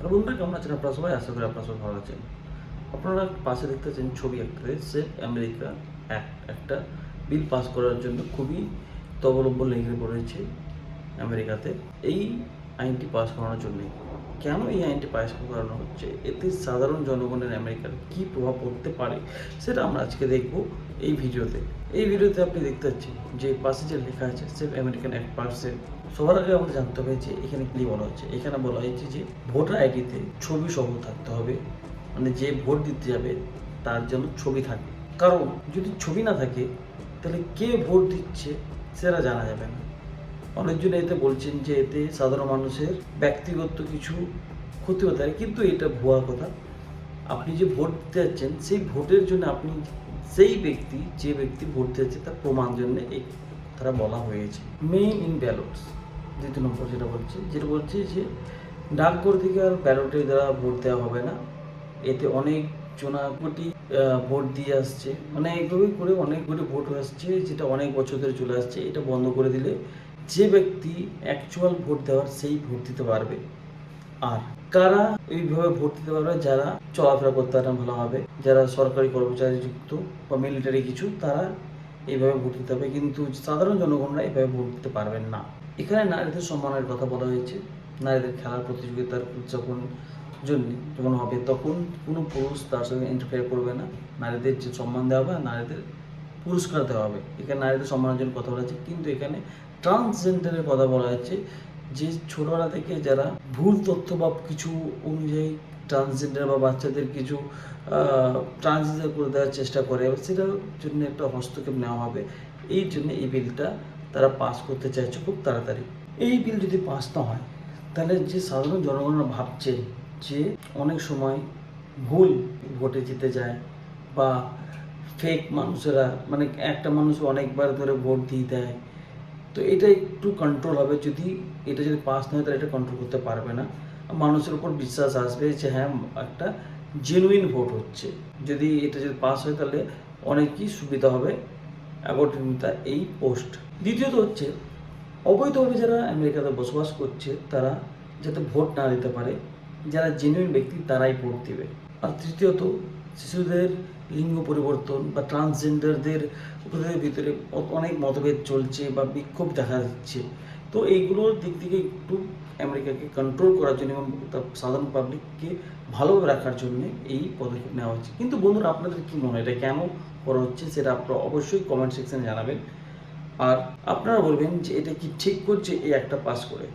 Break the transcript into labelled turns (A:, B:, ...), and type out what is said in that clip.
A: আর বন্ধুরা কেমন আছেন আপনারা সবাই? আশা করি আপনারা সবাই ভালো আছেন। আপনারা পাশে দেখতেছেন ছবি আঁকতে সেফ আমেরিকা একটা বিল পাস করার জন্য খুবই তবলম্বল লেগে পড়েছে আমেরিকাতে। এই আইনটি পাস করানোর জন্যে কেন এই আইনটি পাস করানো হচ্ছে, এতে সাধারণ জনগণের আমেরিকার কী প্রভাব পড়তে পারে সেটা আমরা আজকে দেখব এই ভিডিওতে। আপনি দেখতে পাচ্ছেন যে পাশে যে লেখা আছে সেফ আমেরিকান অ্যাক্ট পার্সেন্ট। সবার আগে আমাদের জানতে হবে যে এখানে কি বলা হচ্ছে। এখানে বলা হয়েছে যে ভোটার আইডিতে ছবি সহ থাকতে হবে, মানে যে ভোট দিতে যাবে তার জন্য ছবি থাকে। কারণ যদি ছবি না থাকে তাহলে কে ভোট দিচ্ছে সেটা জানা যাবে না। অনেকজন এতে বলছেন যে এতে সাধারণ মানুষের ব্যক্তিগত কিছু ক্ষতি হতে পারে, কিন্তু এটা ভুয়া কথা। আপনি যে ভোট দিতে যাচ্ছেন সেই ভোটের জন্য আপনি যে ব্যক্তি ভোট দিতে যাচ্ছে তার প্রমাণ জন্য এই কথাটা বলা হয়েছে। মেইন ইন ব্যালটস, দ্বিতীয় নম্বর যেটা বলছে যে ডাকঘর থেকে আর ব্যালটের দ্বারা ভোট দেওয়া হবে না। এতে অনেক জনাকোটি ভোট দিয়ে আসছে, মানে এইভাবে করে অনেকগুলি ভোট আসছে যেটা অনেক বছর ধরে চলে আসছে। এটা বন্ধ করে দিলে যে ব্যক্তি অ্যাকচুয়াল ভোট দেওয়ার সেই ভোট দিতে পারবে। আর কারা এইভাবে ভোট দিতে পারবে? যারা চলাফেরা করতে পারে ভালোভাবে, যারা সরকারি কর্মচারী যুক্ত বা মিলিটারি কিছু, তারা এইভাবে ভোট দিতে হবে, কিন্তু সাধারণ জনগণরা এইভাবে ভোট দিতে পারবেন না। এখানে নারীদের সম্মানের কথা বলা হয়েছে। নারীদের খেলার প্রতিযোগিতার যখন হবে তখন কোনো পুরুষ তার সঙ্গে ইন্টারফেয়ার করবে না। নারীদের যে সম্মান দেওয়া হবে, নারীদের পুরস্কার দেওয়া হবে। এখানে নারীদের সম্মানের জন্য কথা বলা হয়েছে, কিন্তু এখানে ট্রান্সজেন্ডারের কথা বলা হয়েছে। যে ছোটবেলা থেকে যারা ভুল তথ্য বা কিছু অনুযায়ী ট্রান্সজেন্ডার বা বাচ্চাদের কিছু ট্রান্সজেন্ডার করে দেওয়ার চেষ্টা করে, সেটার জন্য একটা হস্তক্ষেপ নেওয়া হবে। এই জন্য এই বিলটা তারা পাস করতে চাইছে খুব তাড়াতাড়ি। এই বিল যদি পাস না হয় তাহলে যে সাধারণ জনগণরা ভাবছে যে অনেক সময় ভুল ভোটে জিতে যায় বা ফেক মানুষেরা, মানে একটা মানুষ অনেকবার ধরে ভোট দিয়ে দেয়, তো এটা একটু কন্ট্রোল হবে। এটা যদি পাস না হয় তাহলে এটা কন্ট্রোল করতে পারবে না। মানুষের উপর বিশ্বাস আসবে যে হ্যাঁ একটা জেনুইন ভোট হচ্ছে। যদি পাস হয় তাহলে অনেকই সুবিধা হবে অ্যাকর্ডিং টু এই পোস্ট। দ্বিতীয়ত হচ্ছে অবৈধভাবে যারা আমেরিকাতে বসবাস করছে তারা যাতে ভোট না দিতে পারে, যারা জেনুইন ব্যক্তি তারাই ভোট দিবে। আর তৃতীয়ত শিশুদের লিঙ্গ পরিবর্তন বা ট্রান্সজেন্ডারদের ভিতরে অনেক মতভেদ চলছে বা বিক্ষোভ দেখা যাচ্ছে। তো এইগুলোর দিক থেকে একটু আমেরিকাকে কন্ট্রোল করার জন্য এবং সাধারণ পাবলিককে ভালোভাবে রাখার জন্য এই পদক্ষেপ নেওয়া হচ্ছে। কিন্তু বন্ধুরা, আপনাদের কী মনে হয় এটা কেন করা হচ্ছে সেটা আপনারা অবশ্যই কমেন্ট সেকশনে জানাবেন। আর আপনারা বলবেন যে এটা কি ঠিক করছে এই একটা পাস করে।